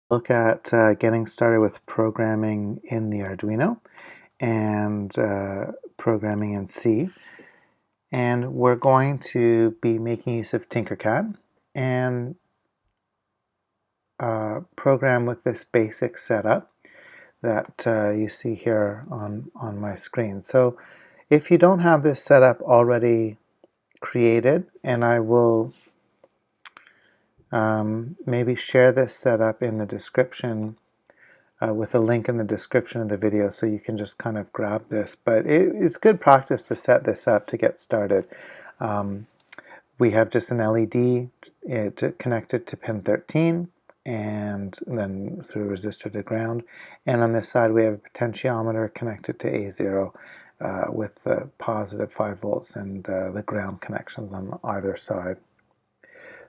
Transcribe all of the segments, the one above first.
Look at getting started with programming in the Arduino and programming in C. And we're going to be making use of TinkerCAD and program with this basic setup that you see here on my screen. So if you don't have this setup already created, and I will maybe share this setup in the description with a link in the description of the video so you can just kind of grab this. But it's good practice to set this up to get started. We have just an LED connected to pin 13 and then through a resistor to ground. And on this side we have a potentiometer connected to A0 with the positive 5 volts and the ground connections on either side.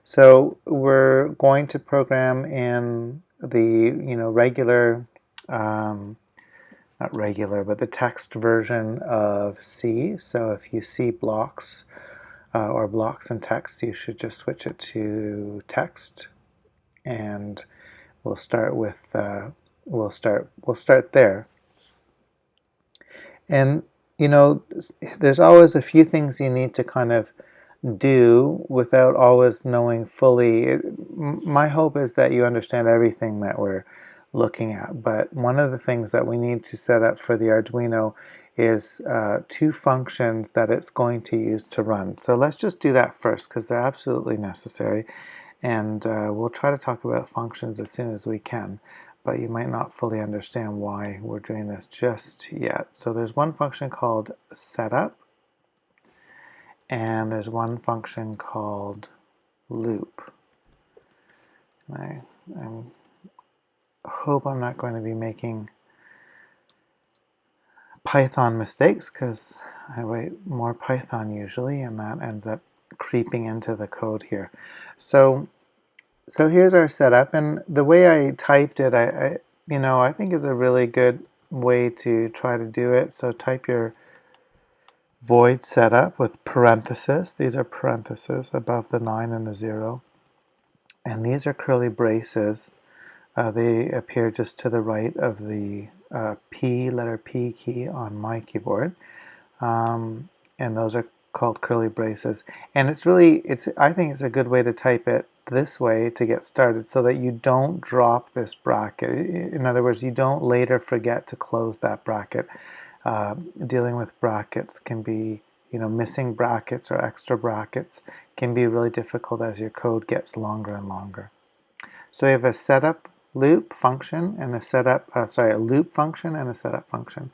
So we're going to program in the regular, not regular, but the text version of C. So if you see blocks or blocks and text, you should just switch it to text, and we'll start with we'll start there. And there's always a few things you need to kind of do without always knowing fully. My hope is that you understand everything that we're looking at, but one of the things that we need to set up for the Arduino is two functions that it's going to use to run. So let's just do that first because they're absolutely necessary, and we'll try to talk about functions as soon as we can, but you might not fully understand why we're doing this just yet. So there's one function called setup, and there's one function called loop. I hope I'm not going to be making Python mistakes because I write more Python usually, and that ends up creeping into the code here. So here's our setup, and the way I typed it, I think is a really good way to try to do it. So type your void setup with parentheses. These are parentheses above the 9 and the 0. And these are curly braces. They appear just to the right of the letter P key on my keyboard. And those are called curly braces. And I think it's a good way to type it this way to get started so that you don't drop this bracket. In other words, you don't later forget to close that bracket. Dealing with brackets can be, missing brackets or extra brackets can be really difficult as your code gets longer and longer. So we have a setup loop function and a loop function and a setup function.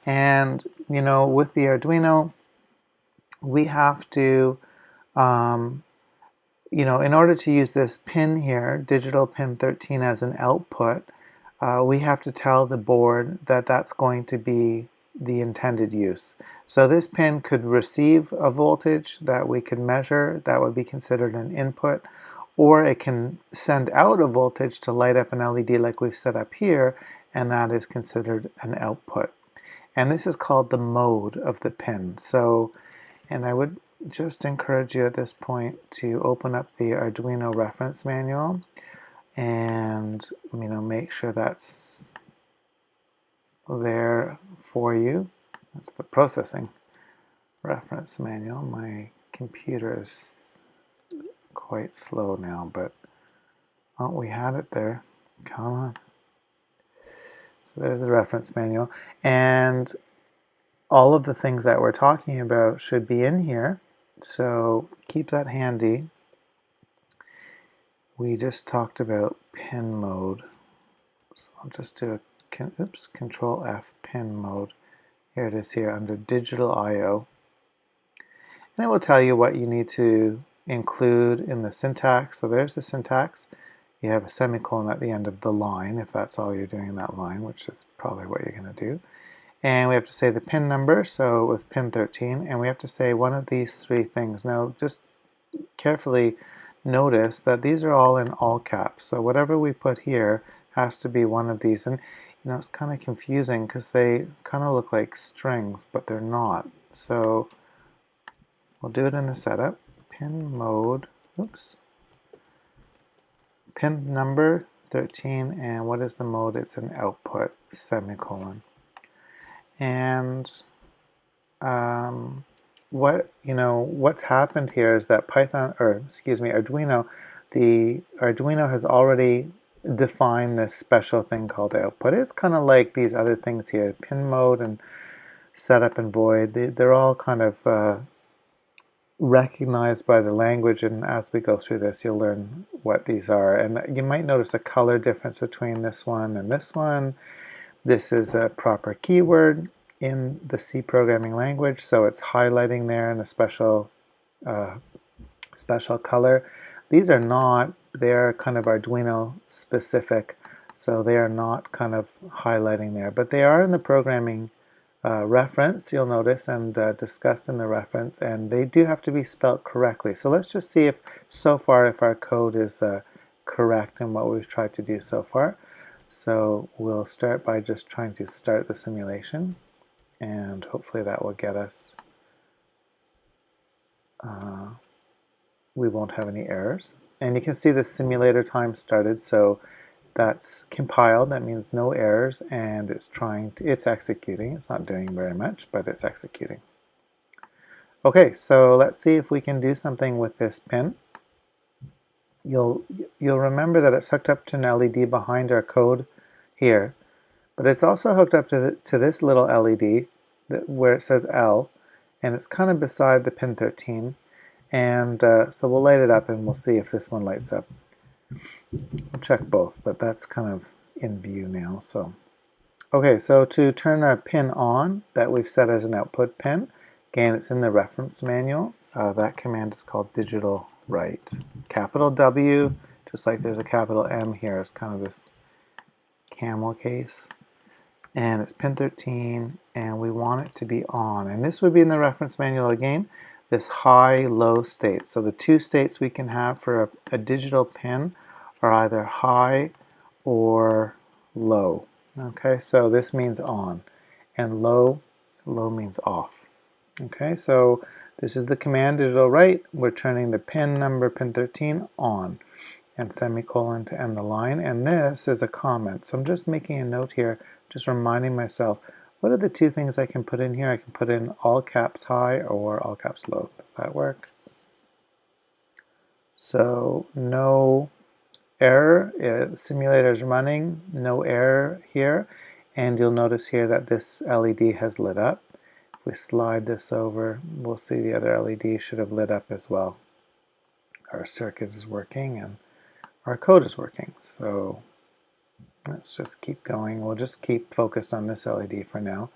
And, with the Arduino, we have to, in order to use this pin here, digital pin 13 as an output, we have to tell the board that that's going to be the intended use. So this pin could receive a voltage that we could measure, that would be considered an input, or it can send out a voltage to light up an LED like we've set up here, and that is considered an output. And this is called the mode of the pin. So, and I would just encourage you at this point to open up the Arduino reference manual and make sure that's there for you. That's the processing reference manual. My computer is quite slow now, but we had it there. Come on. So there's the reference manual, and all of the things that we're talking about should be in here, so keep that handy. We just talked about pin mode, so I'll just do Control F, pin mode. Here it is here under digital I/O, and it will tell you what you need to include in the syntax. So there's the syntax. You have a semicolon at the end of the line if that's all you're doing in that line, which is probably what you're going to do. And we have to say the pin number, so with pin 13, and we have to say one of these three things. Now just carefully notice that these are all in all caps, so whatever we put here has to be one of these. And it's kind of confusing because they kind of look like strings, but they're not. So we'll do it in the setup. Pin mode, pin number 13, and what is the mode? It's an output, semicolon. And what's happened here is that Arduino, the Arduino has already defined this special thing called output. It's kind of like these other things here, pinMode and setup and void. They're all kind of recognized by the language, and as we go through this, you'll learn what these are. And you might notice a color difference between this one and this one. This is a proper keyword in the C programming language, so it's highlighting there in a special color. These are not, they're kind of Arduino specific, so they are not kind of highlighting there, but they are in the programming reference, you'll notice, and discussed in the reference, and they do have to be spelt correctly. So let's just see if our code is correct in what we've tried to do so far. So we'll start by just trying to start the simulation, and hopefully that will get us, we won't have any errors. And you can see the simulator time started, so that's compiled, that means no errors, and it's executing. It's not doing very much, but it's executing. Okay, so let's see if we can do something with this pin. You'll remember that it's hooked up to an LED behind our code here, but it's also hooked up to this little LED where it says L, and it's kind of beside the pin 13. And so we'll light it up and we'll see if this one lights up. We'll check both, but that's kind of in view now. So, okay, so to turn a pin on that we've set as an output pin, again, it's in the reference manual. That command is called digitalWrite. Capital W, just like there's a capital M here, it's kind of this camel case. And it's pin 13, and we want it to be on. And this would be in the reference manual again, this high-low state. So the two states we can have for a digital pin are either high or low. Okay, so this means on, and low means off. Okay, so this is the command digitalWrite. We're turning the pin number, pin 13, on, and semicolon to end the line. And this is a comment. So I'm just making a note here, just reminding myself, what are the two things I can put in here? I can put in all caps high or all caps low. Does that work? So no error, the simulator is running, no error here, and you'll notice here that this LED has lit up. If we slide this over, we'll see the other LED should have lit up as well. Our circuit is working and our code is working. So let's just keep going. We'll just keep focused on this LED for now.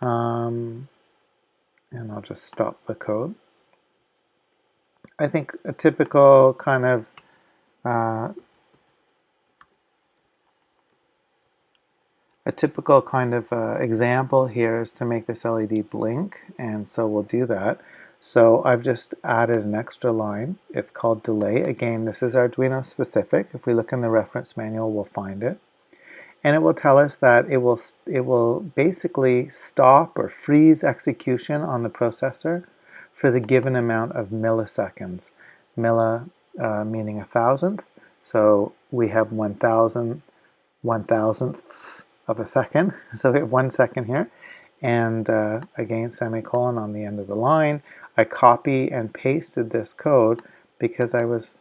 And I'll just stop the code. I think a typical kind of example here is to make this LED blink, and so we'll do that. So I've just added an extra line. It's called delay. Again, this is Arduino specific. If we look in the reference manual, we'll find it. And it will tell us that it will basically stop or freeze execution on the processor for the given amount of milliseconds. Milli meaning 1,000th. So we have 1,000 1,000ths of a second. So we have 1 second here. And again, semicolon on the end of the line. I copy and pasted this code because I was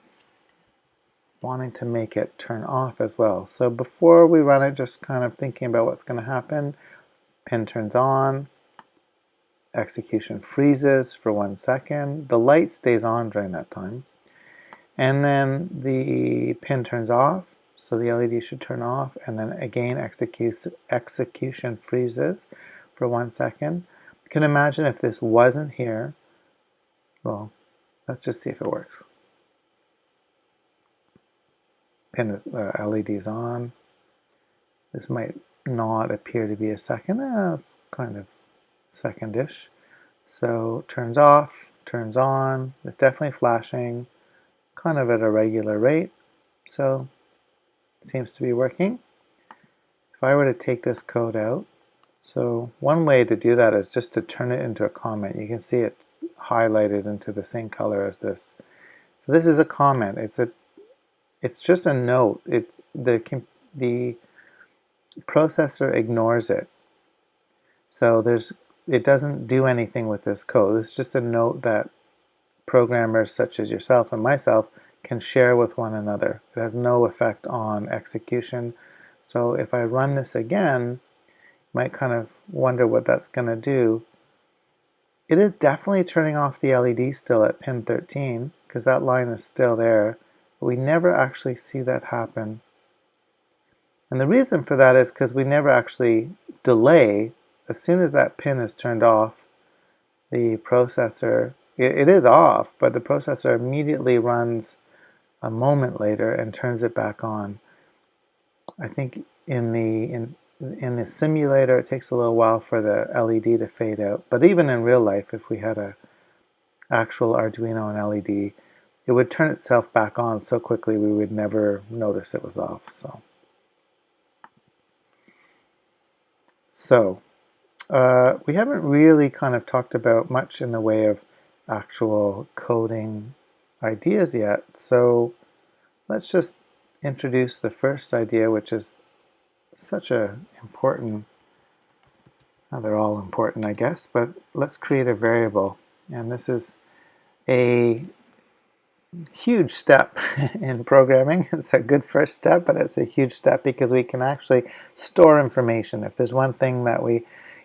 wanting to make it turn off as well. So before we run it, just kind of thinking about what's going to happen. Pin turns on, execution freezes for 1 second. The light stays on during that time. And then the pin turns off, so the LED should turn off, and then again execution freezes for 1 second. You can imagine if this wasn't here, well, let's just see if it works. LED is on. This might not appear to be a second. It's kind of secondish. So turns off, turns on. It's definitely flashing, kind of at a regular rate. So it seems to be working. If I were to take this code out, so one way to do that is just to turn it into a comment. You can see it highlighted into the same color as this. So this is a comment. It's just a note. the processor ignores it. So it doesn't do anything with this code. It's just a note that programmers such as yourself and myself can share with one another. It has no effect on execution. So if I run this again, you might kind of wonder what that's going to do. It is definitely turning off the LED still at pin 13 because that line is still there. But we never actually see that happen. And the reason for that is because we never actually delay. As soon as that pin is turned off, the processor, it is off, but the processor immediately runs a moment later and turns it back on. I think in the simulator it takes a little while for the LED to fade out, but even in real life, if we had a actual Arduino and LED, it would turn itself back on so quickly we would never notice it was off. So we haven't really kind of talked about much in the way of actual coding ideas yet. So let's just introduce the first idea, which is such a important, well, they're all important, I guess, but let's create a variable. And this is a huge step in programming. It's a good first step, but it's a huge step because we can actually store information. If there's one thing that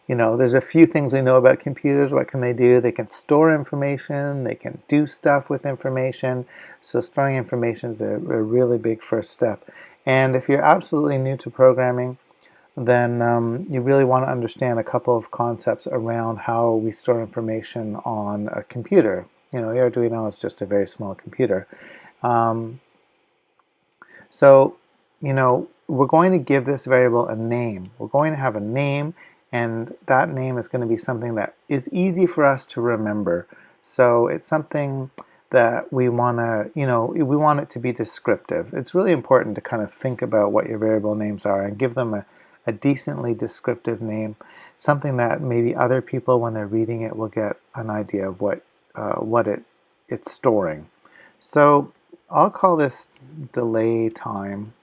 there's a few things we know about computers. What can they do? They can store information. They can do stuff with information. So storing information is a really big first step. And if you're absolutely new to programming, then you really want to understand a couple of concepts around how we store information on a computer. The Arduino is just a very small computer. So we're going to give this variable a name. We're going to have a name, and that name is going to be something that is easy for us to remember. So it's something that we want to, we want it to be descriptive. It's really important to kind of think about what your variable names are and give them a decently descriptive name, something that maybe other people, when they're reading it, will get an idea of what it's storing. So I'll call this delay time.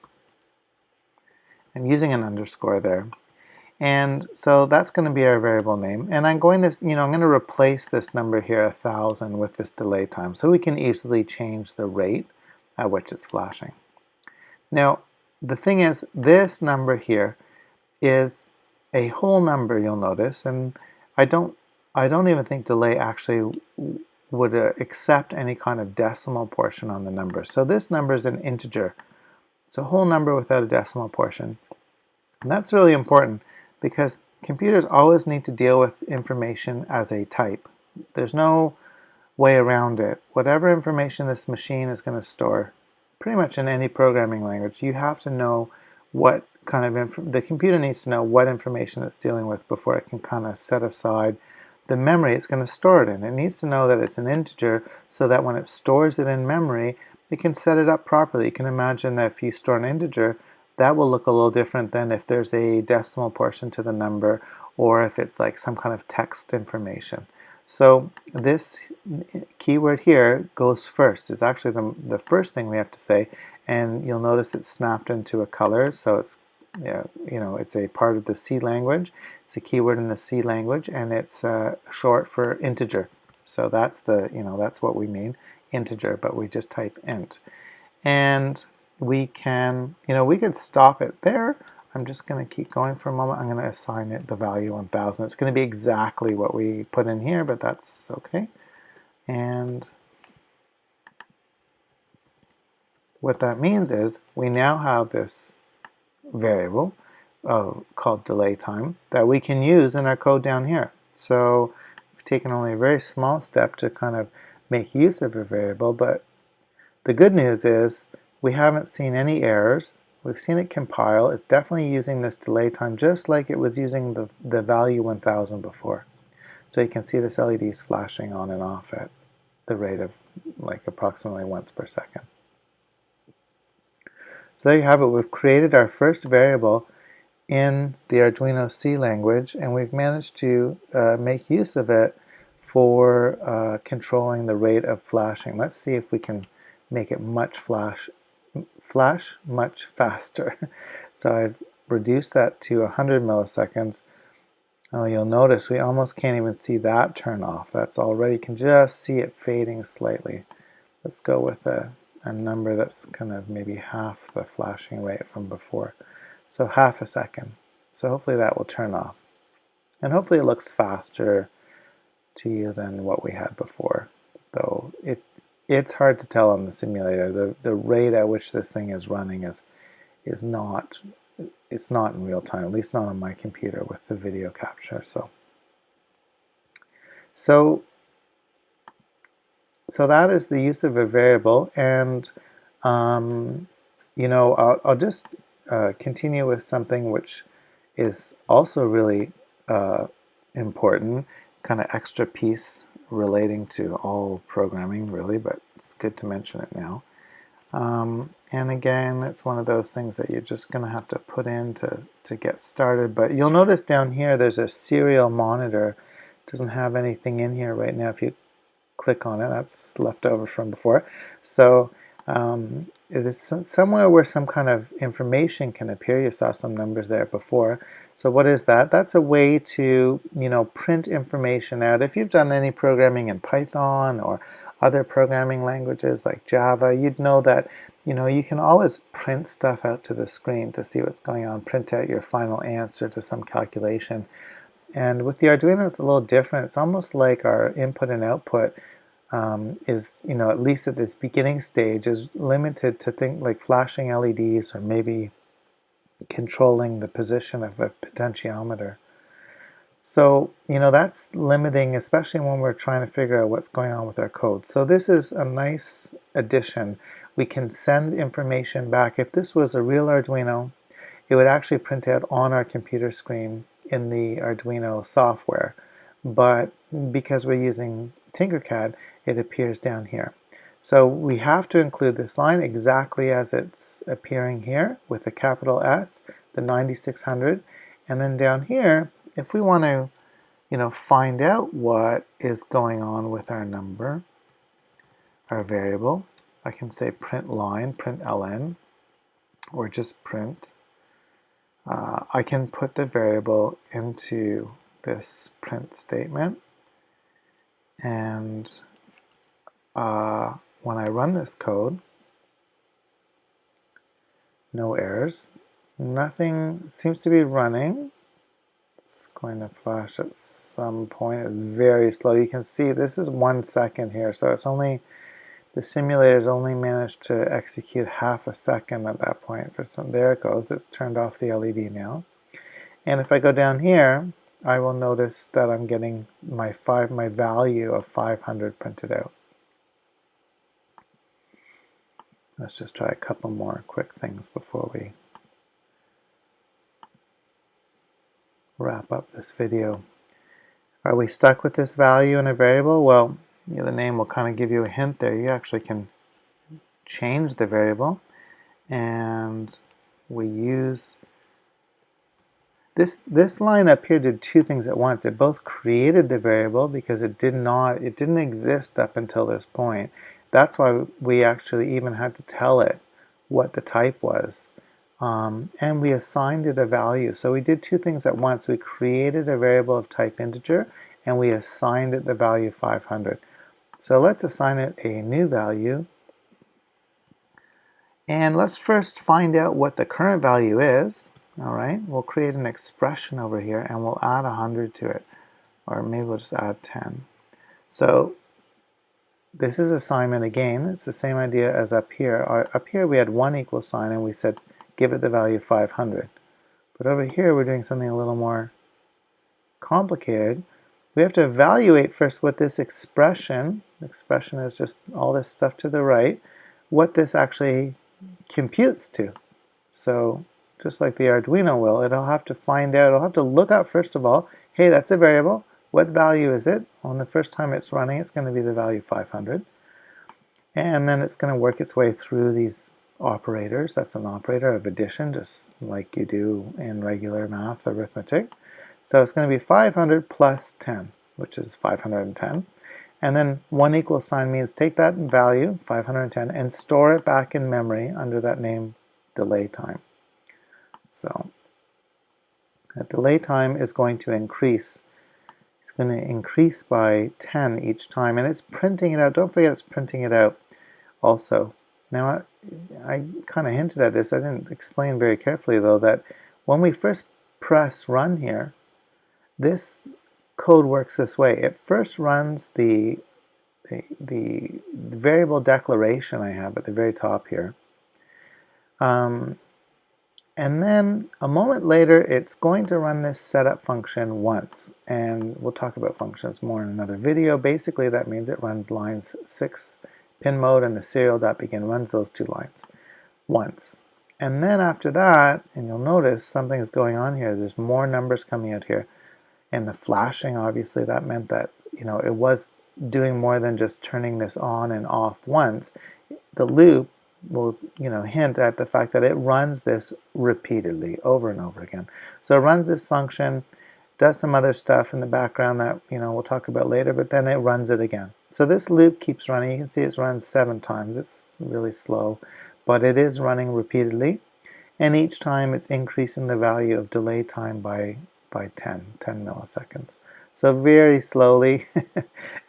I'm using an underscore there. And so that's going to be our variable name. And I'm going to, I'm going to replace this number here, 1,000, with this delay time, so we can easily change the rate at which it's flashing. Now, the thing is, this number here is a whole number, you'll notice, and I don't even think delay actually would accept any kind of decimal portion on the number. So this number is an integer. It's a whole number without a decimal portion. And that's really important because computers always need to deal with information as a type. There's no way around it. Whatever information this machine is going to store, pretty much in any programming language, you have to know what kind of the computer needs to know what information it's dealing with before it can kind of set aside the memory it's going to store it in. It needs to know that it's an integer so that when it stores it in memory, it can set it up properly. You can imagine that if you store an integer, that will look a little different than if there's a decimal portion to the number or if it's like some kind of text information. So this keyword here goes first. It's actually the first thing we have to say, and you'll notice it's snapped into a color, so it's it's a part of the C language. It's a keyword in the C language, and it's short for integer. So that's that's what we mean, integer, but we just type int. And we can, we could stop it there. I'm just going to keep going for a moment. I'm going to assign it the value 1,000. It's going to be exactly what we put in here, but that's okay. And what that means is we now have this variable called delay time that we can use in our code down here. So we've taken only a very small step to kind of make use of a variable, but the good news is we haven't seen any errors. We've seen it compile. It's definitely using this delay time just like it was using the value 1,000 before. So you can see this LED is flashing on and off at the rate of like approximately once per second. So there you have it. We've created our first variable in the Arduino C language, and we've managed to make use of it for controlling the rate of flashing. Let's see if we can make it much flash much faster. So I've reduced that to 100 milliseconds. Oh, you'll notice we almost can't even see that turn off. That's already, you can just see it fading slightly. Let's go with a number that's kind of maybe half the flashing rate from before. So half a second. So hopefully that will turn off. And hopefully it looks faster to you than what we had before. Though it's hard to tell on the simulator. The rate at which this thing is running is not, it's not in real time, at least not on my computer with the video capture. So that is the use of a variable, and you know, I'll just continue with something which is also really important, kind of extra piece relating to all programming really, but it's good to mention it now. And again, it's one of those things that you're just going to have to put in to get started. But you'll notice down here there's a serial monitor. It doesn't have anything in here right now. If you click on it, that's left over from before. So it is somewhere where some kind of information can appear. You saw some numbers there before. So what is that? That's a way to, you know, print information out. If you've done any programming in Python or other programming languages like Java, you'd know that, you know, you can always print stuff out to the screen to see what's going on, print out your final answer to some calculation. And with the Arduino, it's a little different. It's almost like our input and output is, you know, at least at this beginning stage, is limited to things like flashing LEDs or maybe controlling the position of a potentiometer. So, you know, that's limiting, especially when we're trying to figure out what's going on with our code. So this is a nice addition. We can send information back. If this was a real Arduino, it would actually print out on our computer screen in the Arduino software. But because we're using TinkerCAD, it appears down here. So we have to include this line exactly as it's appearing here with a capital S, the 9600, and then down here, if we want to, you know, find out what is going on with our number, our variable, I can say print line, print ln, or just print. I can put the variable into this print statement, and when I run this code, no errors, nothing seems to be running. It's going to flash at some point. It's very slow. You can see this is 1 second here, so it's only, the simulator's only managed to execute half a second at that point. For some, there it goes. It's turned off the LED now. And if I go down here, I will notice that I'm getting my value of 500 printed out. Let's just try a couple more quick things before we wrap up this video. Are we stuck with this value in a variable? Well, you know, the name will kind of give you a hint there. You actually can change the variable, and we use this line up here did two things at once. It both created the variable because it didn't exist up until this point. That's why we actually even had to tell it what the type was. And we assigned it a value. So we did two things at once. We created a variable of type integer, and we assigned it the value 500. So let's assign it a new value. And let's first find out what the current value is. All right, we'll create an expression over here, and we'll add 100 to it. Or maybe we'll just add 10. So this is assignment again. It's the same idea as up here. Up here we had 1 equal sign, and we said give it the value 500. But over here we're doing something a little more complicated. We have to evaluate first what this expression is just all this stuff to the right, what this actually computes to. So just like the Arduino will, it'll have to find out, it'll have to look up first of all, hey, that's a variable. What value is it? On the first time it's running, it's going to be the value 500. And then it's going to work its way through these operators. That's an operator of addition, just like you do in regular math arithmetic. So it's going to be 500 plus 10, which is 510. And then 1 equals sign means take that value, 510, and store it back in memory under that name delay time. So that delay time is going to increase. It's going to increase by 10 each time, and it's printing it out. Don't forget it's printing it out also. Now, I kind of hinted at this. I didn't explain very carefully, though, that when we first press run here, this code works this way. It first runs the variable declaration I have at the very top here. And then a moment later, it's going to run this setup function once. And we'll talk about functions more in another video. Basically, that means it runs lines 6, pinMode, and the serial.begin runs those 2 lines once. And then after that, and you'll notice something is going on here. There's more numbers coming out here. And the flashing, obviously, that meant that, it was doing more than just turning this on and off once. The loop will, hint at the fact that it runs this repeatedly over and over again. So it runs this function, does some other stuff in the background that, we'll talk about later, but then it runs it again. So this loop keeps running. You can see it's run 7 times. It's really slow, but it is running repeatedly. And each time it's increasing the value of delay time by 10 milliseconds. So very slowly,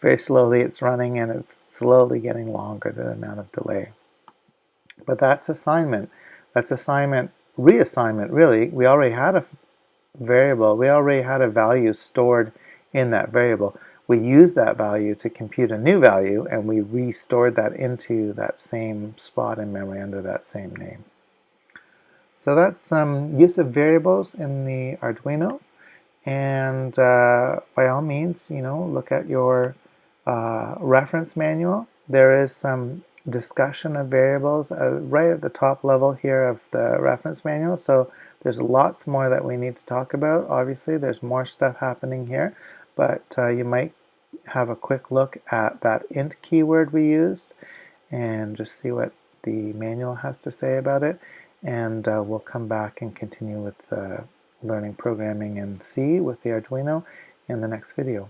very slowly it's running, and it's slowly getting longer, the amount of delay. But that's assignment. That's assignment, reassignment, really. We already had a variable. We already had a value stored in that variable. We used that value to compute a new value, and we restored that into that same spot in memory under that same name. So that's some use of variables in the Arduino. And by all means, look at your reference manual. There is some discussion of variables right at the top level here of the reference manual. So there's lots more that we need to talk about. Obviously, there's more stuff happening here, but you might have a quick look at that int keyword we used and just see what the manual has to say about it. And we'll come back and continue with learning programming in C with the Arduino in the next video.